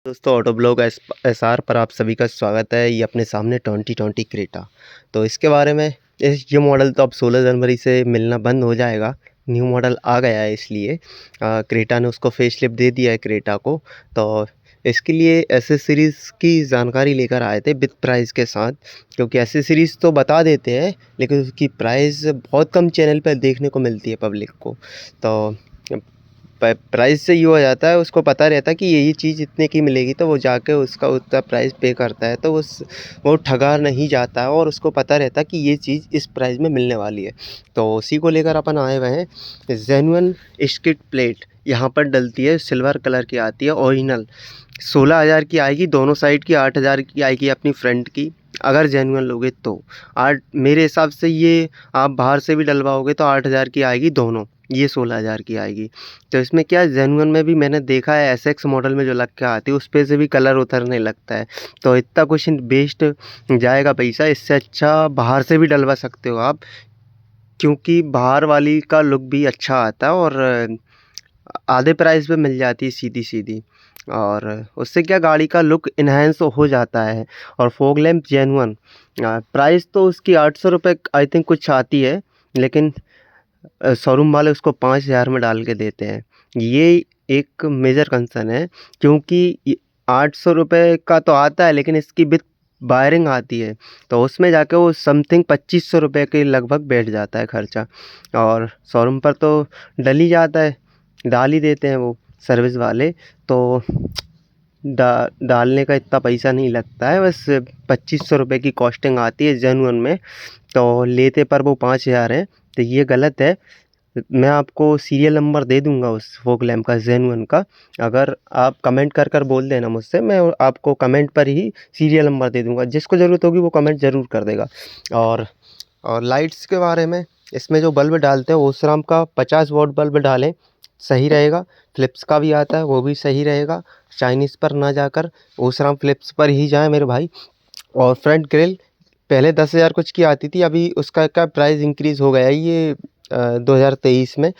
दोस्तों auto blog SR पर आप सभी का स्वागत है। ये अपने सामने 2020 क्रेटा। तो इसके बारे में ये मॉडल तो अब 16 जनवरी से मिलना बंद हो जाएगा। न्यू मॉडल आ गया है, इसलिए क्रेटा ने उसको फेसलिफ्ट दे दिया है क्रेटा को। तो इसके लिए एसेसरीज़ की जानकारी लेकर आए थे विद प्राइस के साथ, क्योंकि एसेसरीज़ तो बता देते हैं लेकिन उसकी प्राइस बहुत कम चैनल पर देखने को मिलती है पब्लिक को। तो प्राइस से ये हो जाता है, उसको पता रहता है कि ये चीज़ इतने की मिलेगी, तो वो जाके उसका उतना प्राइस पे करता है, तो वो ठगा नहीं जाता है और उसको पता रहता है कि ये चीज़ इस प्राइस में मिलने वाली है। तो उसी को लेकर अपन आए हुए हैं। जेन्युइन स्किड प्लेट यहाँ पर डलती है, सिल्वर कलर की आती है ओरिजिनल। 16,000 की आएगी दोनों साइड की, 8,000 की आएगी अपनी फ्रंट की, अगर जेन्युइन लोगे तो। आठ मेरे हिसाब से ये आप बाहर से भी डलवाओगे तो 8,000 की आएगी दोनों, ये 16,000 की आएगी। तो इसमें क्या है, जेन्युइन में भी मैंने देखा है एसएक्स मॉडल में जो लग के आती है उस पे से भी कलर उतरने लगता है। तो इतना कुछ वेस्ट जाएगा पैसा, इससे अच्छा बाहर से भी डलवा सकते हो आप, क्योंकि बाहर वाली का लुक भी अच्छा आता है और आधे प्राइस पे मिल जाती है सीधी सीधी, और उससे क्या गाड़ी का लुक इन्हेंस हो जाता है। और फॉग लैंप जेन्युइन, प्राइस तो उसकी 800 रुपये आई थिंक कुछ आती है, लेकिन शोरूम वाले उसको 5,000 में डाल के देते हैं। ये एक मेजर कंसर्न है, क्योंकि 800 रुपये का तो आता है लेकिन इसकी विथ वायरिंग आती है, तो उसमें जाके वो समथिंग 2,500 रुपये के लगभग बैठ जाता है खर्चा। और शोरूम पर तो डल ही जाता है, डाल ही देते हैं वो सर्विस वाले। तो डालने का इतना पैसा नहीं लगता है, बस 2,500 रुपये की कॉस्टिंग आती है जेन्युइन में। तो लेते पर वो 5,000 है, तो ये गलत है। मैं आपको सीरियल नंबर दे दूंगा उस फोक लैम्प का, जेन्युइन का। अगर आप कमेंट कर बोल देना मुझसे, मैं आपको कमेंट पर ही सीरियल नंबर दे दूंगा, जिसको ज़रूरत होगी वो कमेंट ज़रूर कर देगा। और लाइट्स के बारे में, इसमें जो बल्ब डालते हैं ओसराम का 50 वॉट बल्ब डालें, सही रहेगा। फ़िलिप्स का भी आता है, वो भी सही रहेगा। चाइनीज़ पर ना जाकर ओसराम फ़िलिप्स पर ही जाएँ मेरे भाई। और फ्रंट ग्रिल पहले 10,000 कुछ की आती थी, अभी उसका क्या प्राइस इंक्रीज़ हो गया है ये 2023 में।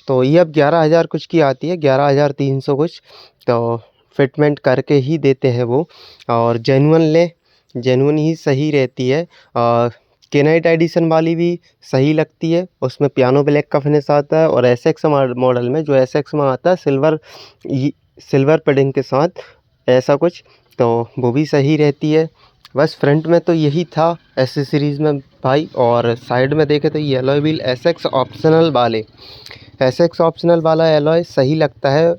तो ये अब 11,000 कुछ की आती है, 11,300 कुछ। तो फिटमेंट करके ही देते हैं वो। और जेन्युइन लें, जेन्युइन ही सही रहती है। केनाइट एडिशन वाली भी सही लगती है, उसमें पियानो ब्लैक का फिनिश आता है। और एसएक्स मॉडल में, जो एसएक्स में आता है सिल्वर पेडिंग के साथ ऐसा कुछ, तो वो भी सही रहती है। बस फ्रंट में तो यही था एसेसरीज़ में भाई। और साइड में देखे तो ये एलॉय व्हील एसएक्स ऑप्शनल वाला एलॉय सही लगता है।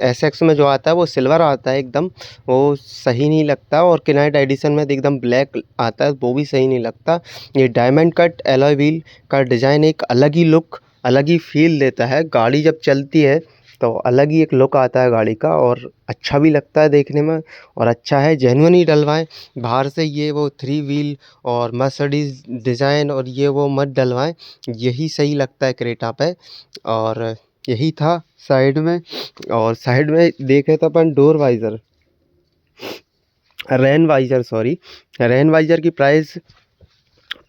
एसएक्स में जो आता है वो सिल्वर आता है एकदम, वो सही नहीं लगता। और किनाइट एडिशन में एकदम ब्लैक आता है, वो भी सही नहीं लगता। ये डायमंड कट एलॉय व्हील का डिज़ाइन एक अलग ही लुक, अलग ही फील देता है। गाड़ी जब चलती है तो अलग ही एक लुक आता है गाड़ी का, और अच्छा भी लगता है देखने में, और अच्छा है। जेन्युइन ही डलवाएं, बाहर से ये वो 3 व्हील और मर्सिडीज़ डिज़ाइन और ये वो मत डलवाएं, यही सही लगता है क्रेटा पे। और यही था साइड में। और साइड में देखे तो अपन डोर वाइज़र, रेन वाइज़र की प्राइस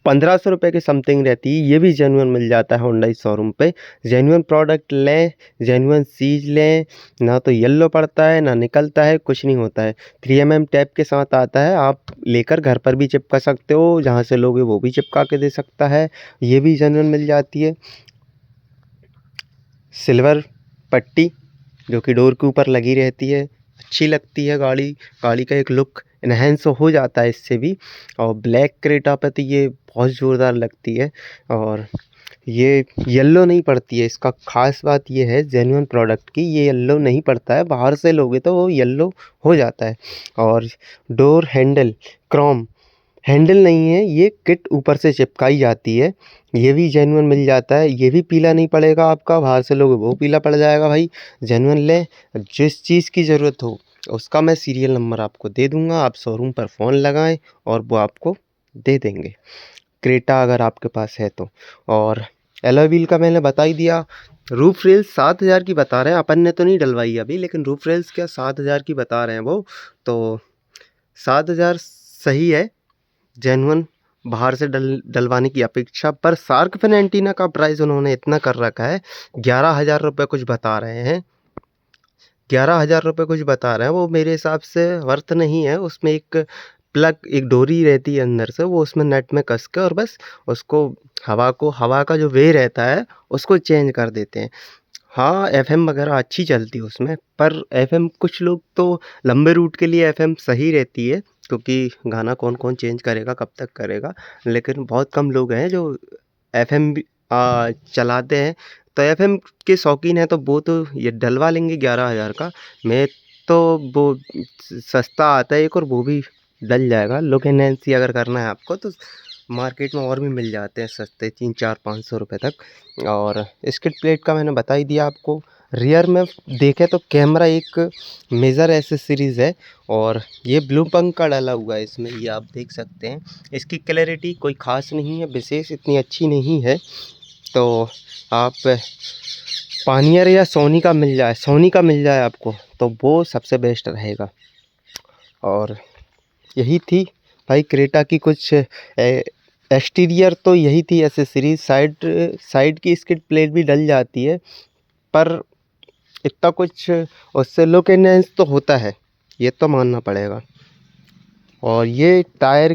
1,500 रुपये के समथिंग रहती है। ये भी जेन्युइन मिल जाता है होंडा शोरूम पे। जेन्युइन प्रोडक्ट लें, जेन्युइन चीज़ लें, ना तो येल्लो पड़ता है ना निकलता है, कुछ नहीं होता है। 3mm टैप के साथ आता है, आप लेकर घर पर भी चिपका सकते हो, जहाँ से लोगे वो भी चिपका के दे सकता है, ये भी जेन्युइन मिल जाती है। सिल्वर पट्टी जो कि डोर के ऊपर लगी रहती है, अच्छी लगती है। गाड़ी का एक लुक इन्हेंस हो जाता है इससे भी। और ब्लैक क्रेटा पे तो ये बहुत ज़ोरदार लगती है। और ये येल्लो नहीं पड़ती है, इसका ख़ास बात ये है जेन्युइन प्रोडक्ट की, ये येल्लो नहीं पड़ता है। बाहर से लोगे तो वो येल्लो हो जाता है। और डोर हैंडल क्रोम हैंडल नहीं है, ये किट ऊपर से चिपकाई जाती है, ये भी जेन्युइन मिल जाता है। ये भी पीला नहीं पड़ेगा आपका, बाहर से लोगे वो पीला पड़ जाएगा भाई। जेन्युइन लें, जिस चीज़ की ज़रूरत हो उसका मैं सीरियल नंबर आपको दे दूंगा, आप शोरूम पर फ़ोन लगाएं और वो आपको दे देंगे, क्रेटा अगर आपके पास है तो। और एलॉय व्हील का मैंने बता ही दिया। रूफ रेल्स 7,000 की बता रहे हैं, अपन ने तो नहीं डलवाई अभी, लेकिन रूफ रेल्स क्या 7,000 की बता रहे हैं वो। तो 7,000 सही है जेन्युइन बाहर से डलवाने की अपेक्षा। पर शार्क फिन एंटीना का प्राइस उन्होंने इतना कर रखा है, 11,000 रुपये कुछ बता रहे हैं। 11,000 रुपये कुछ बता रहे हैं, वो मेरे हिसाब से वर्थ नहीं है। उसमें एक डोरी रहती है अंदर से, वो उसमें नेट में कस के और बस उसको हवा का जो वे रहता है उसको चेंज कर देते हैं। हाँ, एफएम वगैरह अच्छी चलती है उसमें, पर एफएम कुछ लोग तो लंबे रूट के लिए एफएम सही रहती है, क्योंकि गाना कौन-कौन चेंज करेगा, कब तक करेगा। लेकिन बहुत कम लोग हैं जो एफएम भी चलाते हैं। तो एफएम के शौकीन हैं तो वो तो ये डलवा लेंगे 11,000 का। मैं तो वो सस्ता आता है एक, और वो भी डल जाएगा। लुक एनहांसी अगर करना है आपको तो मार्केट में और भी मिल जाते हैं सस्ते, 300-400-500 रुपये तक। और स्किड प्लेट का मैंने बता ही दिया आपको। रियर में देखें तो कैमरा एक मेजर एसेसरीज़ है, और ये ब्लू पंख का डला हुआ है इसमें, ये आप देख सकते हैं। इसकी क्लैरिटी कोई ख़ास नहीं है, विशेष इतनी अच्छी नहीं है। तो आप पानियर या सोनी का मिल जाए आपको तो वो सबसे बेस्ट रहेगा। और यही थी भाई क्रेटा की कुछ एक्सटीरियर तो यही थी एसेसरीज। साइड की स्किड प्लेट भी डल जाती है, पर इतना कुछ उससे लुक एनहांस तो होता है, ये तो मानना पड़ेगा। और ये टायर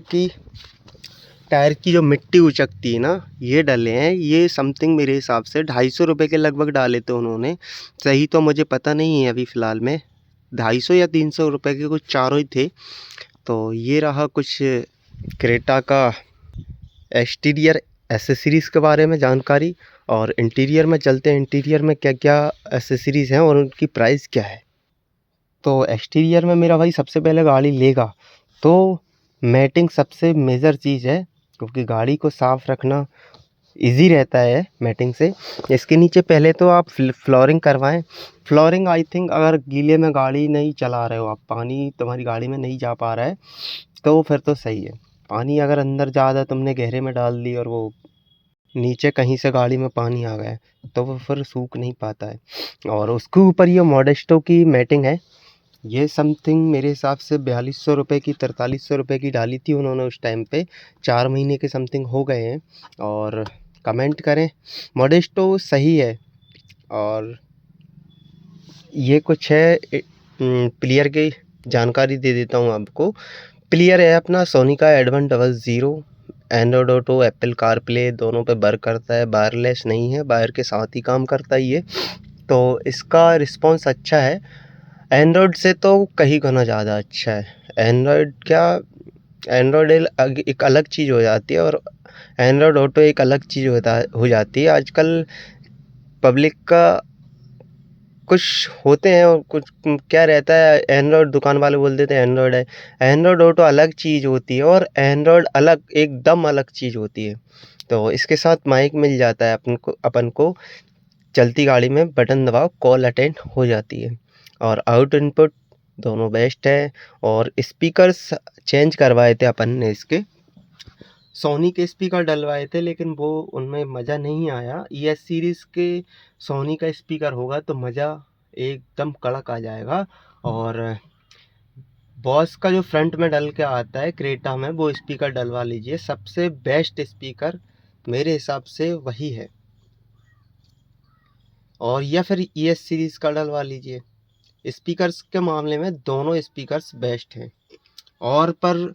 की जो मिट्टी उचकती है ना, ये डले हैं। ये समथिंग मेरे हिसाब से 250 रुपये के लगभग डाले थे उन्होंने। सही तो मुझे पता नहीं है अभी फ़िलहाल में, 250 या 300 रुपये के कुछ चारों ही थे। तो ये रहा कुछ क्रेटा का एक्सटीरियर एसेसरीज़ के बारे में जानकारी। और इंटीरियर में चलते हैं, इंटीरियर में क्या क्या एसेसरीज़ हैं और उनकी प्राइस क्या है। तो एक्सटीरियर में मेरा भाई सबसे पहले गाड़ी लेगा तो मैटिंग सबसे मेजर चीज़ है, क्योंकि गाड़ी को साफ़ रखना इजी रहता है मैटिंग से। इसके नीचे पहले तो आप फ्लोरिंग करवाएं। फ्लोरिंग आई थिंक अगर गीले में गाड़ी नहीं चला रहे हो आप, पानी तुम्हारी गाड़ी में नहीं जा पा रहा है, तो फिर तो सही है। पानी अगर अंदर ज़्यादा तुमने गहरे में डाल दी और वो नीचे कहीं से गाड़ी में पानी आ गया, तो वो फिर सूख नहीं पाता है। और उसके ऊपर ये मॉडेस्टो की मैटिंग है। ये समथिंग मेरे हिसाब से 4200 रुपये की 4300 रुपये की डाली थी उन्होंने उस टाइम पे। 4 महीने के समथिंग हो गए हैं। और कमेंट करें, मॉडेस्टो सही है। और ये कुछ है प्लेयर की जानकारी दे देता हूँ आपको। प्लेयर है अपना सोनी का A700। Android auto, Apple CarPlay दोनों पे वर्क करता है, वायरलेस नहीं है, वायर के साथ ही काम करता है ये। तो इसका रिस्पॉन्स अच्छा है, एंड्रॉयड से तो कहीं गुना ज़्यादा अच्छा है। एंड्रॉयड एक अलग चीज़ हो जाती है, और एंड्रॉयड ऑटो एक अलग चीज़ हो जाती है। आजकल पब्लिक का कुछ होते हैं और कुछ क्या रहता है, एंड्रॉयड दुकान वाले बोल देते हैं एंड्रॉयड है। एंड्रॉयड ऑटो अलग चीज़ होती है, और एंड्रॉयड अलग एकदम अलग चीज़ होती है। तो इसके साथ माइक मिल जाता है अपन को चलती गाड़ी में बटन दबाओ कॉल अटेंड हो जाती है। और आउट इनपुट दोनों बेस्ट है। और स्पीकर्स चेंज करवाए थे अपन ने इसके, सोनी के स्पीकर डलवाए थे, लेकिन वो उनमें मज़ा नहीं आया। ES सीरीज़ के सोनी का स्पीकर होगा तो मज़ा एकदम कड़क आ जाएगा। और बॉस का जो फ्रंट में डल के आता है क्रेटा में, वो स्पीकर डलवा लीजिए। सबसे बेस्ट स्पीकर मेरे हिसाब से वही है। और या फिर ES सीरीज़ का डलवा लीजिए। स्पीकर्स के मामले में दोनों स्पीकर्स बेस्ट हैं। और पर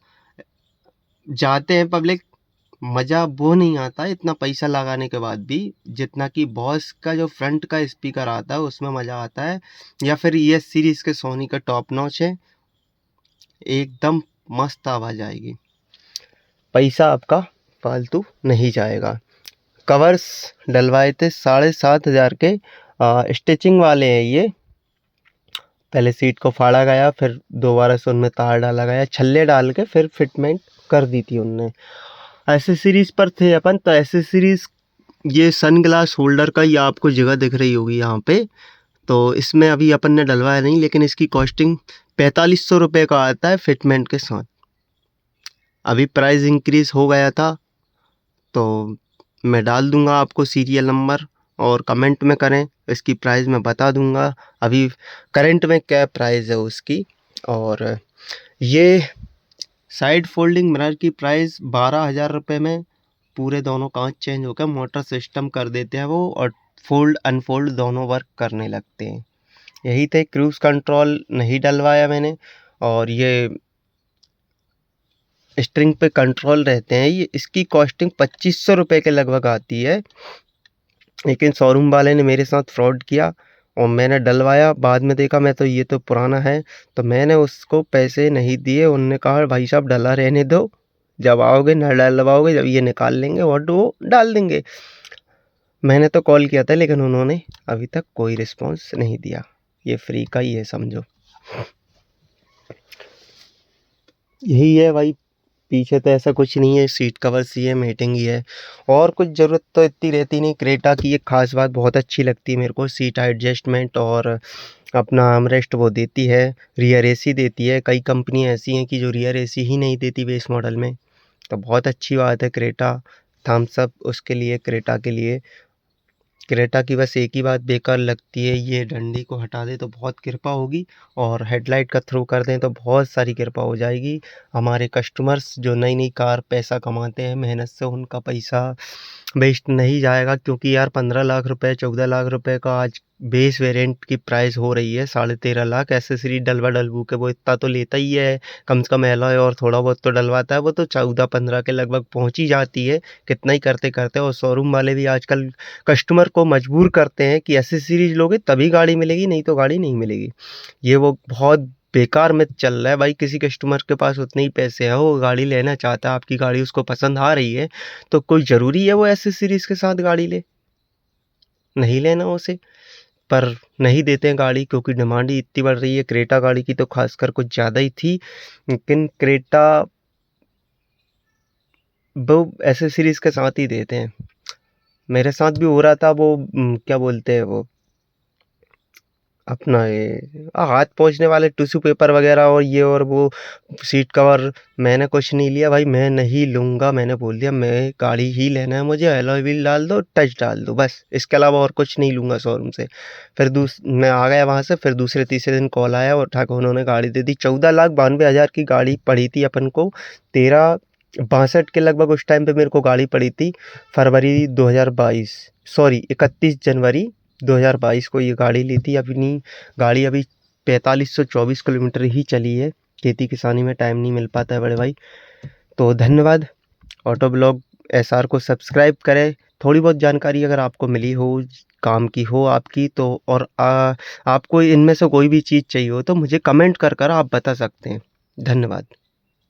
जाते हैं पब्लिक, मज़ा वो नहीं आता इतना पैसा लगाने के बाद भी, जितना कि बॉस का जो फ्रंट का स्पीकर आता है उसमें मज़ा आता है। या फिर ES सीरीज़ के सोनी का टॉप नॉच है, एकदम मस्त आवाज़ आएगी, पैसा आपका फालतू नहीं जाएगा। कवर्स डलवाए थे 7,500 के, स्टिचिंग वाले हैं ये। पहले सीट को फाड़ा गया, फिर दोबारा से उनमें तार डाला गया, छल्ले डाल के फिर फिटमेंट कर दी थी उनने। एसेसरीज़ पर थे अपन, तो एसेसरीज़ ये सन ग्लास होल्डर का, ये आपको जगह दिख रही होगी यहाँ पे। तो इसमें अभी अपन ने डलवाया नहीं, लेकिन इसकी कॉस्टिंग 4500 रुपये का आता है फिटमेंट के साथ। अभी प्राइस इंक्रीज़ हो गया था, तो मैं डाल दूंगा आपको सीरियल नंबर, और कमेंट में करें, इसकी प्राइस मैं बता दूंगा अभी करंट में क्या प्राइस है उसकी। और ये साइड फोल्डिंग मिरर की प्राइस 12,000 रुपये में पूरे दोनों कांच चेंज होकर मोटर सिस्टम कर देते हैं वो, और फोल्ड अनफोल्ड दोनों वर्क करने लगते हैं। यही थे। क्रूज़ कंट्रोल नहीं डलवाया मैंने, और ये स्ट्रिंग पे कंट्रोल रहते हैं, ये इसकी कॉस्टिंग 2500 रुपये के लगभग आती है। लेकिन शोरूम वाले ने मेरे साथ फ्रॉड किया और मैंने डलवाया। बाद में देखा मैं तो ये तो पुराना है, तो मैंने उसको पैसे नहीं दिए। उन्होंने कहा भाई साहब डला रहने दो, जब आओगे न डलवाओगे, जब ये निकाल लेंगे और वो डाल देंगे। मैंने तो कॉल किया था लेकिन उन्होंने अभी तक कोई रिस्पॉन्स नहीं दिया। ये फ्री का ही है समझो। यही है भाई, पीछे तो ऐसा कुछ नहीं है, सीट कवर्स ही है, मेटिंग ही है, और कुछ ज़रूरत तो इतनी रहती नहीं। क्रेटा की एक ख़ास बात बहुत अच्छी लगती है मेरे को, सीट एडजस्टमेंट और अपना आर्मरेस्ट वो देती है, रियर एसी देती है। कई कंपनियाँ ऐसी हैं कि जो रियर एसी ही नहीं देती बेस मॉडल में, तो बहुत अच्छी बात है। क्रेटा थम्स अप उसके लिए, क्रेटा के लिए। क्रेटा की बस एक ही बात बेकार लगती है, ये डंडी को हटा दे तो बहुत कृपा होगी, और हेडलाइट का थ्रो कर दें तो बहुत सारी कृपा हो जाएगी। हमारे कस्टमर्स जो नई नई कार पैसा कमाते हैं मेहनत से, उनका पैसा वेस्ट नहीं जाएगा। क्योंकि यार 15 लाख रुपए 14 लाख रुपए का आज बेस वेरिएंट की प्राइस हो रही है 13.5 लाख। एसेसरी डलवा डलवू के वो इतना तो लेता ही है, कम से कम एलॉय और थोड़ा बहुत तो डलवाता है, वो तो 14-15 के लगभग पहुंच ही जाती है, कितना ही करते करते। और शोरूम वाले भी आजकल कस्टमर को मजबूर करते हैं कि एसेसरीज लोगे तभी गाड़ी मिलेगी, नहीं तो गाड़ी नहीं मिलेगी। ये वो बहुत बेकार मिथ चल रहा है भाई। किसी कस्टमर के पास उतने ही पैसे हैं, वो गाड़ी लेना चाहता है, आपकी गाड़ी उसको पसंद आ रही है, तो कोई ज़रूरी है वो एसेसरीज के साथ गाड़ी ले? नहीं लेना उसे। पर नहीं देते हैं गाड़ी, क्योंकि डिमांड ही इतनी बढ़ रही है। क्रेटा गाड़ी की तो खासकर कुछ ज़्यादा ही थी, लेकिन क्रेटा वो एसेसरीज के साथ ही देते हैं। मेरे साथ भी हो रहा था वो, क्या बोलते हैं वो, अपना ये हाथ पोंछने वाले टिश्यू पेपर वगैरह और ये और वो सीट कवर। मैंने कुछ नहीं लिया भाई, मैं नहीं लूँगा। मैंने बोल दिया मैं गाड़ी ही लेना है, मुझे एलॉय व्हील डाल दो, टच डाल दो, बस इसके अलावा और कुछ नहीं लूँगा शोरूम से। फिर मैं आ गया वहाँ से। फिर दूसरे तीसरे दिन कॉल आया और उठा के उन्होंने गाड़ी दे दी। 14,92,000 की गाड़ी पड़ी थी अपन को, 13,62 के लगभग उस टाइम पे मेरे को गाड़ी पड़ी थी। फरवरी 2022, सॉरी 31 जनवरी 2022 को ये गाड़ी ली थी। अपनी गाड़ी अभी 4524 किलोमीटर ही चली है। खेती किसानी में टाइम नहीं मिल पाता है बड़े भाई। तो धन्यवाद। ऑटो ब्लॉग एसआर को सब्सक्राइब करें। थोड़ी बहुत जानकारी अगर आपको मिली हो, काम की हो आपकी, तो और आपको इनमें से कोई भी चीज़ चाहिए हो तो मुझे कमेंट कर कर आप बता सकते हैं। धन्यवाद।